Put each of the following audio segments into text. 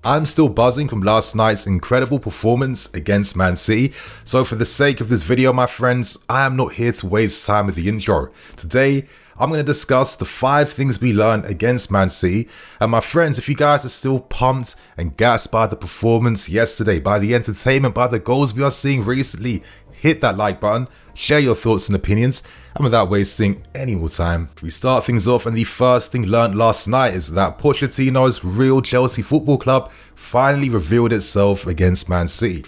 I'm still buzzing from last night's incredible performance against Man City, so for the sake of this video, my friends, I am not here to waste time with the intro. Today, I'm going to discuss the 5 things we learned against Man City, and my friends, if you guys are still pumped and gassed by the performance yesterday, by the entertainment, by the goals we are seeing recently, hit that like button, share your thoughts and opinions, and without wasting any more time, we start things off, and the first thing learned last night is that Pochettino's real Chelsea Football Club finally revealed itself against Man City.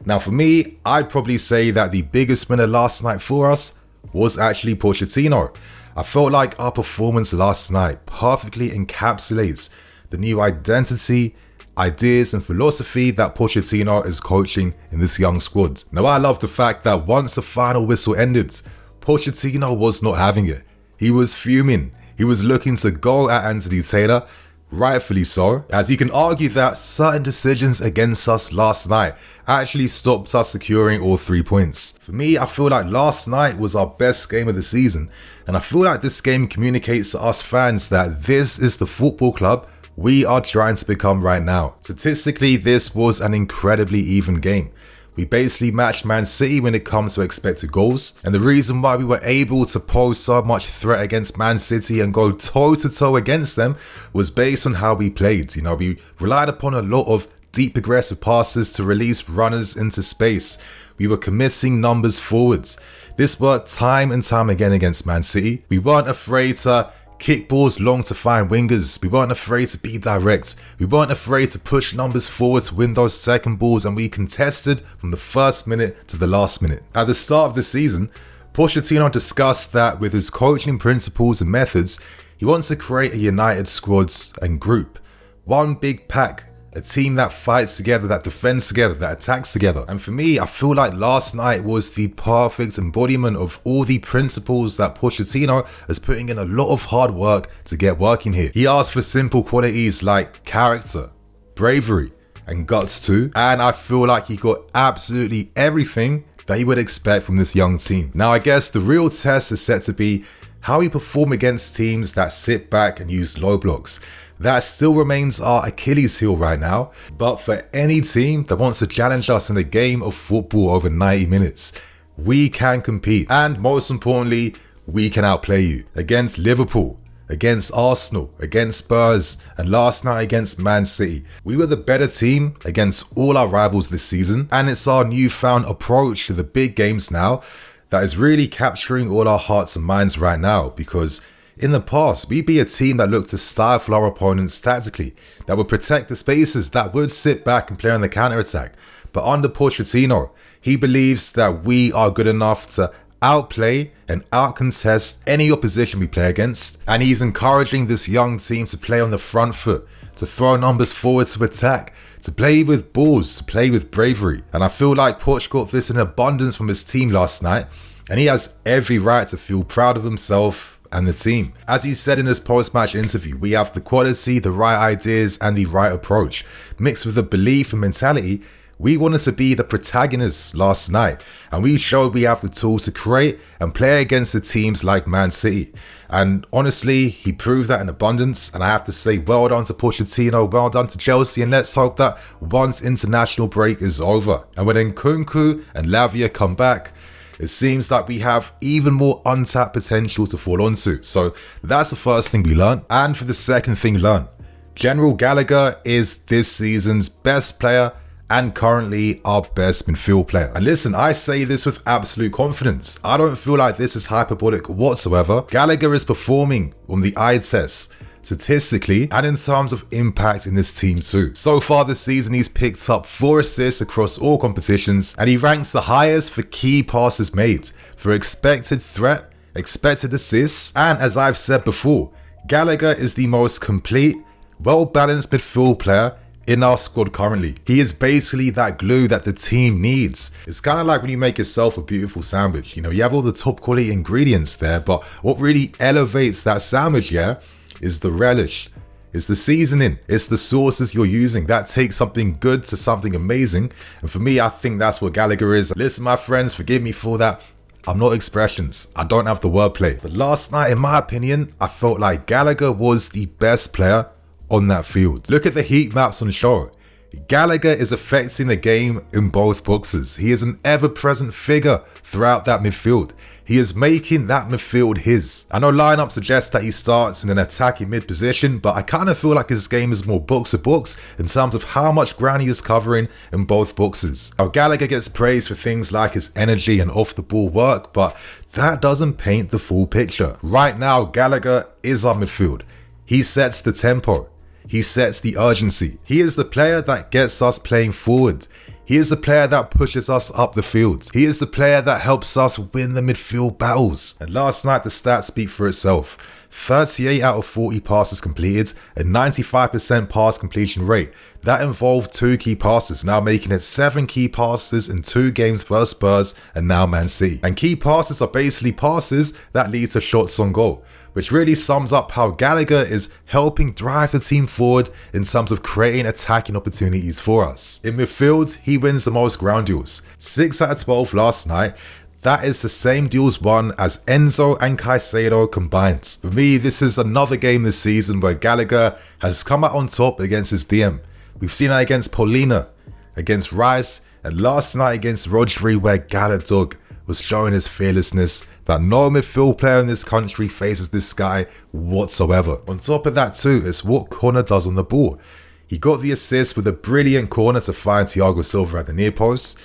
Now for me, I'd probably say that the biggest winner last night for us was actually Pochettino. I felt like our performance last night perfectly encapsulates the new identity, ideas and philosophy that Pochettino is coaching in this young squad. Now I love the fact that once the final whistle ended, Pochettino was not having it. He was fuming. He was looking to go at Anthony Taylor, rightfully so, as you can argue that certain decisions against us last night actually stopped us securing all 3 points. For me, I feel like last night was our best game of the season, and I feel like this game communicates to us fans that this is the football club we are trying to become right now. Statistically, this was an incredibly even game. We basically matched Man City when it comes to expected goals, and the reason why we were able to pose so much threat against Man City and go toe-to-toe against them was based on how we played. We relied upon a lot of deep aggressive passes to release runners into space. We were committing numbers forwards. This worked time and time again against Man City. We weren't afraid to kick balls long to find wingers. We weren't afraid to be direct. We weren't afraid to push numbers forward to win those second balls, and we contested from the first minute to the last minute. At the start of the season, Pochettino discussed that with his coaching principles and methods, he wants to create a united squad and group. One big pack. A team that fights together, that defends together, that attacks together. And for me, I feel like last night was the perfect embodiment of all the principles that Pochettino is putting in a lot of hard work to get working here. He asked for simple qualities like character, bravery, and guts too. And I feel like he got absolutely everything that he would expect from this young team. Now, I guess the real test is set to be how we perform against teams that sit back and use low blocks. That still remains our Achilles heel right now, but for any team that wants to challenge us in a game of football over 90 minutes, we can compete, and most importantly, we can outplay you. Against Liverpool, against Arsenal, against Spurs, and last night against Man City, we were the better team against all our rivals this season, and it's our newfound approach to the big games now that is really capturing all our hearts and minds right now, because in the past, we'd be a team that looked to stifle our opponents tactically, that would protect the spaces, that would sit back and play on the counter-attack. But under Pochettino, he believes that we are good enough to outplay and outcontest any opposition we play against. And he's encouraging this young team to play on the front foot, to throw numbers forward to attack, to play with balls, to play with bravery. And I feel like Poch got this in abundance from his team last night, and he has every right to feel proud of himself and the team. As he said in his post-match interview, we have the quality, the right ideas, and the right approach. Mixed with the belief and mentality, we wanted to be the protagonists last night, and we showed we have the tools to create and play against the teams like Man City. And honestly, he proved that in abundance, and I have to say well done to Pochettino, well done to Chelsea, and let's hope that once international break is over, and when Nkunku and Lavia come back, it seems like we have even more untapped potential to fall onto. So that's the first thing we learned. And for the second thing learned, General Gallagher is this season's best player and currently our best midfield player. And listen, I say this with absolute confidence. I don't feel like this is hyperbolic whatsoever. Gallagher is performing on the eye test, statistically and in terms of impact in this team too. So far this season, he's picked up 4 assists across all competitions, and he ranks the highest for key passes made, for expected threat, expected assists, and as I've said before, Gallagher is the most complete, well-balanced midfield player in our squad currently. He is basically that glue that the team needs. It's kind of like when you make yourself a beautiful sandwich. You have all the top quality ingredients there, but what really elevates that sandwich, is the relish, it's the seasoning, it's the sauces you're using. That takes something good to something amazing. And for me, I think that's what Gallagher is. Listen, my friends, forgive me for that. I'm not expressions. I don't have the wordplay. But last night, in my opinion, I felt like Gallagher was the best player on that field. Look at the heat maps on show. Gallagher is affecting the game in both boxes. He is an ever-present figure throughout that midfield. He is making that midfield his. I know lineup suggests that he starts in an attacking mid position, but I kind of feel like his game is more box to box in terms of how much ground he is covering in both boxes. Now Gallagher gets praised for things like his energy and off the ball work, but that doesn't paint the full picture. Right now, Gallagher is our midfield. He sets the tempo. He sets the urgency. He is the player that gets us playing forward. He is the player that pushes us up the field. He is the player that helps us win the midfield battles. And last night, the stats speak for itself. 38 out of 40 passes completed, a 95% pass completion rate. That involved 2 key passes, now making it 7 key passes in 2 games versus Spurs and now Man City. And key passes are basically passes that lead to shots on goal, which really sums up how Gallagher is helping drive the team forward in terms of creating attacking opportunities for us. In midfield, he wins the most ground duels. 6 out of 12 last night. That is the same duels won as Enzo and Caicedo combined. For me, this is another game this season where Gallagher has come out on top against his DM. We've seen that against Paulina, against Rice, and last night against Rodri, where Gallagher was showing his fearlessness that no midfield player in this country faces this guy whatsoever. On top of that too, is what Conor does on the ball. He got the assist with a brilliant corner to find Thiago Silva at the near post.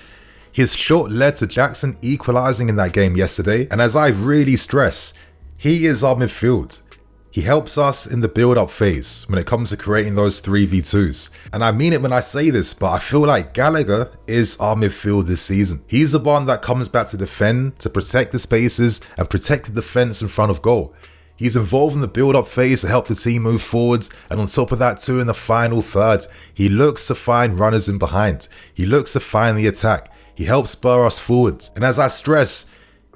His shot led to Jackson equalising in that game yesterday, and as I really stress, he is our midfield. He helps us in the build-up phase when it comes to creating those 3v2s. And I mean it when I say this, but I feel like Gallagher is our midfield this season. He's the one that comes back to defend, to protect the spaces and protect the defence in front of goal. He's involved in the build-up phase to help the team move forwards, and on top of that too, in the final third, he looks to find runners in behind. He looks to find the attack. He helps spur us forwards. And as I stress,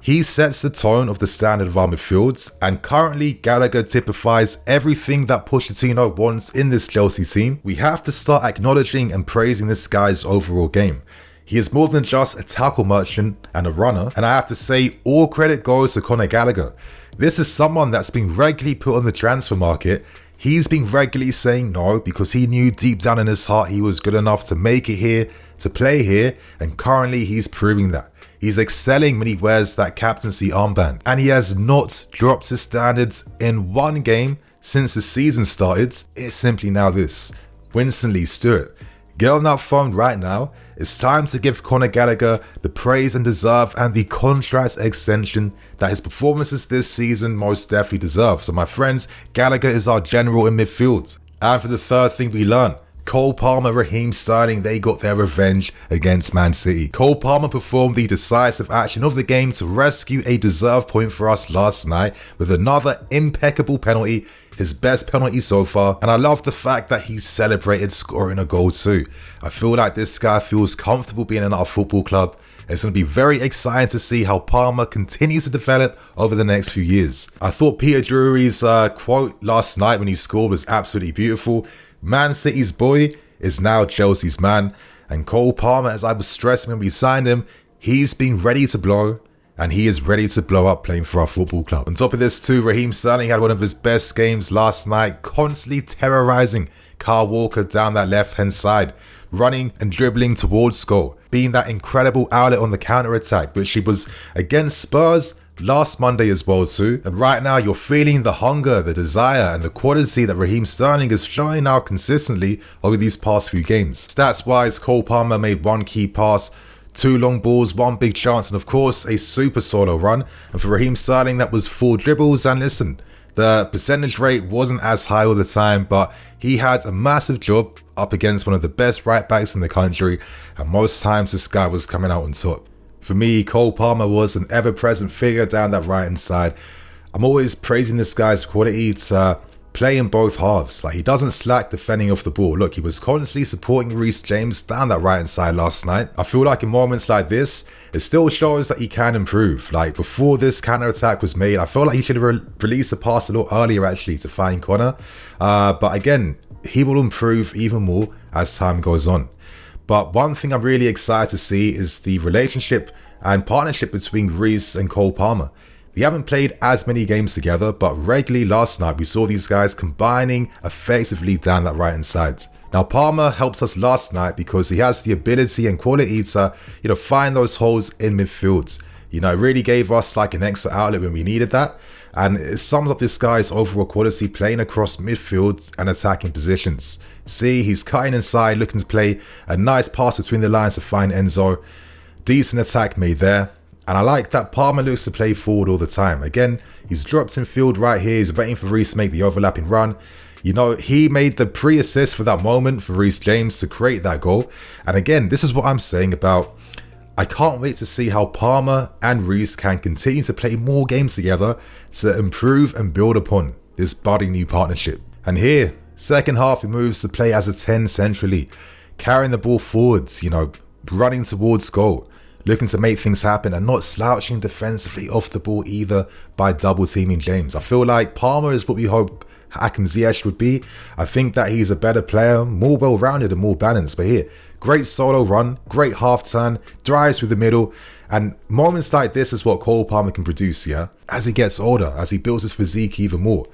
he sets the tone of the standard of our midfields, and currently Gallagher typifies everything that Pochettino wants in this Chelsea team. We have to start acknowledging and praising this guy's overall game. He is more than just a tackle merchant and a runner, and I have to say all credit goes to Conor Gallagher. This is someone that's been regularly put on the transfer market. He's been regularly saying no because he knew deep down in his heart he was good enough to make it here, to play here, and currently he's proving that. He's excelling when he wears that captaincy armband, and he has not dropped his standards in one game since the season started. It's simply now this: Winston Lee Stewart, get on that phone right now. It's time to give Conor Gallagher the praise and deserve and the contract extension that his performances this season most definitely deserve. So my friends, Gallagher is our general in midfield. And for the third thing we learn, Cole Palmer, Raheem Sterling, they got their revenge against Man City. Cole Palmer performed the decisive action of the game to rescue a deserved point for us last night with another impeccable penalty, his best penalty so far, and I love the fact that he celebrated scoring a goal too. I feel like this guy feels comfortable being in our football club. It's going to be very exciting to see how Palmer continues to develop over the next few years. I thought Peter Drury's quote last night when he scored was absolutely beautiful. Man City's boy is now Chelsea's man, and Cole Palmer, as I was stressing when we signed him, he's been ready to blow, and he is ready to blow up playing for our football club. On top of this too, Raheem Sterling had one of his best games last night, constantly terrorising Kyle Walker down that left-hand side, running and dribbling towards goal, being that incredible outlet on the counter-attack, which he was against Spurs last Monday as well too. And right now you're feeling the hunger, the desire and the quality that Raheem Sterling is showing now consistently over these past few games. Stats wise, Cole Palmer made 1 key pass, 2 long balls, 1 big chance, and of course a super solo run. And for Raheem Sterling, that was 4 dribbles. And listen, the percentage rate wasn't as high all the time, but he had a massive job up against one of the best right backs in the country, and most times this guy was coming out on top. For me, Cole Palmer was an ever-present figure down that right-hand side. I'm always praising this guy's quality to play in both halves. Like, he doesn't slack defending off the ball. Look, he was constantly supporting Reece James down that right-hand side last night. I feel like in moments like this, it still shows that he can improve. Like, before this counter-attack was made, I felt like he should have released a pass a lot earlier actually to find Conor. But again, he will improve even more as time goes on. But one thing I'm really excited to see is the relationship and partnership between Reece and Cole Palmer. They haven't played as many games together, but regularly last night we saw these guys combining effectively down that right hand side. Now Palmer helped us last night because he has the ability and quality to, find those holes in midfield. It really gave us like an extra outlet when we needed that. And it sums up this guy's overall quality playing across midfield and attacking positions. See, he's cutting inside, looking to play a nice pass between the lines to find Enzo. Decent attack made there. And I like that Palmer looks to play forward all the time. Again, he's dropped in field right here. He's waiting for Reece to make the overlapping run. He made the pre-assist for that moment for Reece James to create that goal. And again, this is what I'm saying about, I can't wait to see how Palmer and Reece can continue to play more games together to improve and build upon this budding new partnership. And here, second half, he moves to play as a 10 centrally, carrying the ball forwards, running towards goal, looking to make things happen and not slouching defensively off the ball either by double teaming James. I feel like Palmer is what we hope Hakim Ziyech would be. I think that he's a better player, more well-rounded and more balanced. But here, great solo run, great half turn, drives through the middle. And moments like this is what Cole Palmer can produce, yeah? As he gets older, as he builds his physique even more.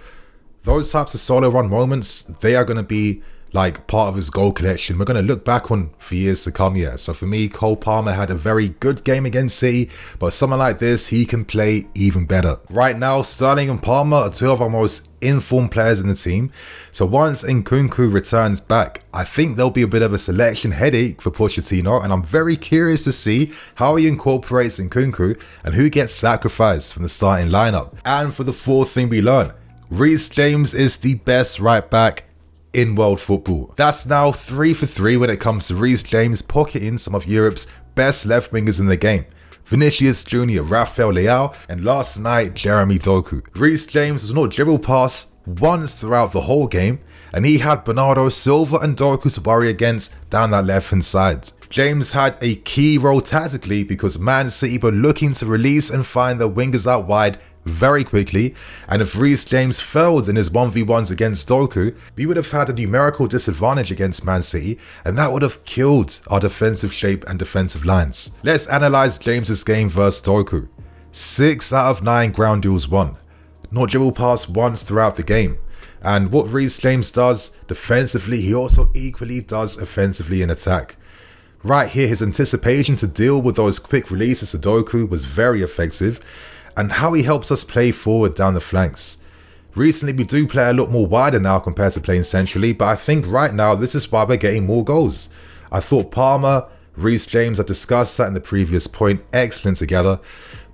Those types of solo run moments, they are going to be like part of his goal collection. We're going to look back on for years to come here. So for me, Cole Palmer had a very good game against City, but someone like this, he can play even better. Right now, Sterling and Palmer are two of our most informed players in the team. So once Nkunku returns back, I think there'll be a bit of a selection headache for Pochettino, and I'm very curious to see how he incorporates Nkunku and who gets sacrificed from the starting lineup. And for the fourth thing we learn, Reece James is the best right back in world football. That's now 3 for 3 when it comes to Reece James pocketing some of Europe's best left wingers in the game. Vinicius Jr., Rafael Leao, and last night, Jeremy Doku. Reece James was not dribble past once throughout the whole game, and he had Bernardo Silva and Doku to worry against down that left hand side. James had a key role tactically because Man City were looking to release and find their wingers out wide very quickly, and if Reece James failed in his 1v1s against Doku, we would have had a numerical disadvantage against Man City, and that would have killed our defensive shape and defensive lines. Let's analyze James's game versus Doku. 6 out of 9 ground duels won, not dribble past once throughout the game. And what Reece James does defensively, he also equally does offensively in attack. Right here, his anticipation to deal with those quick releases to Doku was very effective, and how he helps us play forward down the flanks. Recently, we do play a lot more wider now compared to playing centrally, but I think right now this is why we're getting more goals. I thought Palmer, Reece James, I discussed that in the previous point, excellent together.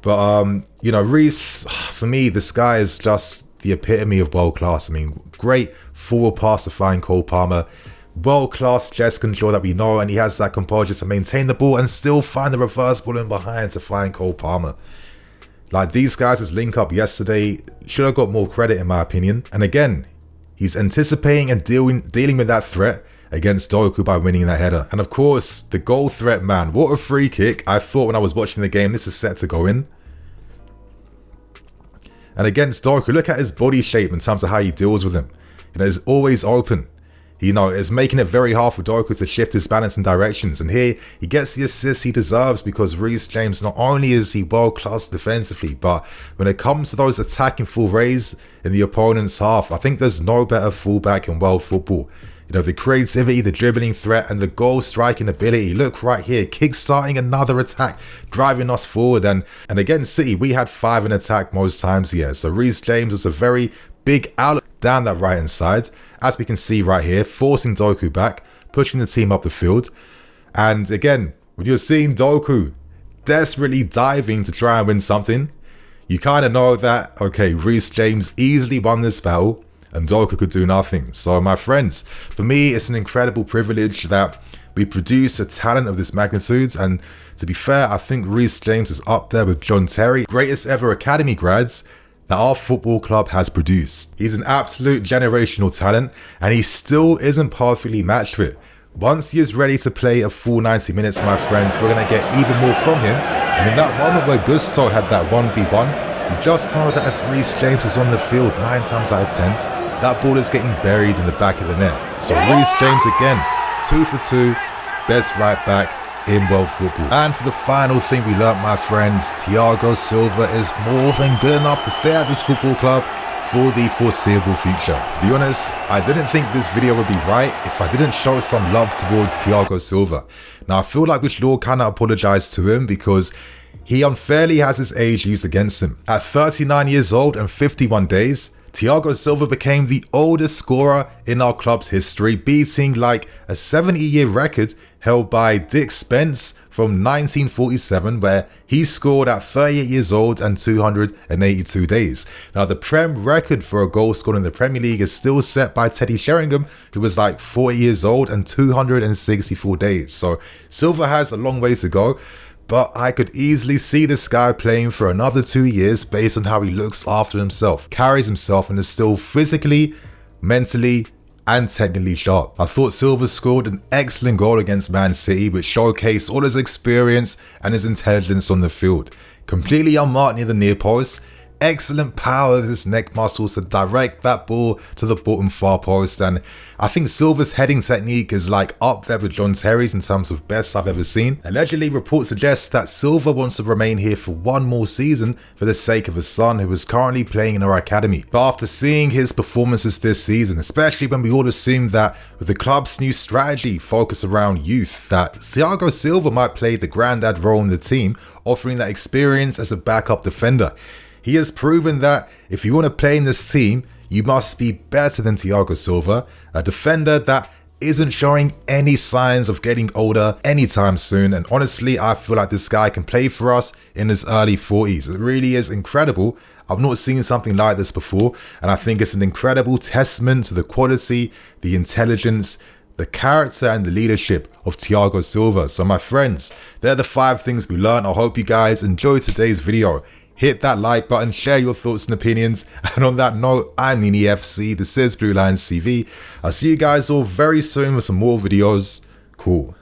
But, Reece, for me, this guy is just the epitome of world class. I mean, great forward pass to find Cole Palmer, world-class chest control that we know, and he has that composure to maintain the ball and still find the reverse ball in behind to find Cole Palmer. Like, these guys' link up yesterday should have got more credit in my opinion. And again, he's anticipating and dealing with that threat against Doku by winning that header. And of course, the goal threat, man, what a free kick. I thought when I was watching the game, this is set to go in. And against Doku, look at his body shape in terms of how he deals with him. He's always open. It's making it very hard for Doku to shift his balance and directions. And here, he gets the assist he deserves because Reece James, not only is he world-class defensively, but when it comes to those attacking full rays in the opponent's half, I think there's no better fullback in world football. The creativity, the dribbling threat, and the goal striking ability. Look right here, kick-starting another attack, driving us forward. And against City, we had 5 in attack most times here. So Reece James was a very big outlet down that right-hand side, as we can see right here, forcing Doku back, pushing the team up the field. And again, when you're seeing Doku desperately diving to try and win something, you kind of know that, okay, Reece James easily won this battle and Doku could do nothing. So my friends, for me, it's an incredible privilege that we produce a talent of this magnitude. And to be fair, I think Reece James is up there with John Terry, greatest ever academy grads that our football club has produced. He's an absolute generational talent, and he still isn't perfectly matched for it. Once he is ready to play a full 90 minutes, my friends, we're going to get even more from him. And in that moment where Gusto had that 1v1, you just know that if Reece James is on the field 9 times out of 10, that ball is getting buried in the back of the net. So Reece James again, 2 for 2, best right back in world football. And for the final thing we learnt, my friends, Thiago Silva is more than good enough to stay at this football club for the foreseeable future. To be honest, I didn't think this video would be right if I didn't show some love towards Thiago Silva. Now I feel like we should all kind of apologise to him because he unfairly has his age used against him. At 39 years old and 51 days, Thiago Silva became the oldest scorer in our club's history, beating like a 70-year record held by Dick Spence from 1947, where he scored at 38 years old and 282 days. Now, the Prem record for a goal scored in the Premier League is still set by Teddy Sheringham, who was like 40 years old and 264 days. So Silva has a long way to go, but I could easily see this guy playing for another 2 years based on how he looks after himself, carries himself, and is still physically, mentally, and technically sharp. I thought Silva scored an excellent goal against Man City, which showcased all his experience and his intelligence on the field. Completely unmarked near the near post. Excellent power with his neck muscles to direct that ball to the bottom far post, and I think Silva's heading technique is like up there with John Terry's in terms of best I've ever seen. Allegedly, reports suggest that Silva wants to remain here for one more season for the sake of his son, who is currently playing in our academy. But after seeing his performances this season, especially when we all assumed that with the club's new strategy focused around youth, that Thiago Silva might play the granddad role in the team, offering that experience as a backup defender. He has proven that if you want to play in this team, you must be better than Thiago Silva, a defender that isn't showing any signs of getting older anytime soon. And honestly, I feel like this guy can play for us in his early 40s. It really is incredible. I've not seen something like this before, and I think it's an incredible testament to the quality, the intelligence, the character and the leadership of Thiago Silva. So my friends, they're the 5 things we learned. I hope you guys enjoyed today's video. Hit that like button, share your thoughts and opinions. And on that note, I'm Nini FC. This is BlueLionsTV. I'll see you guys all very soon with some more videos. Cool.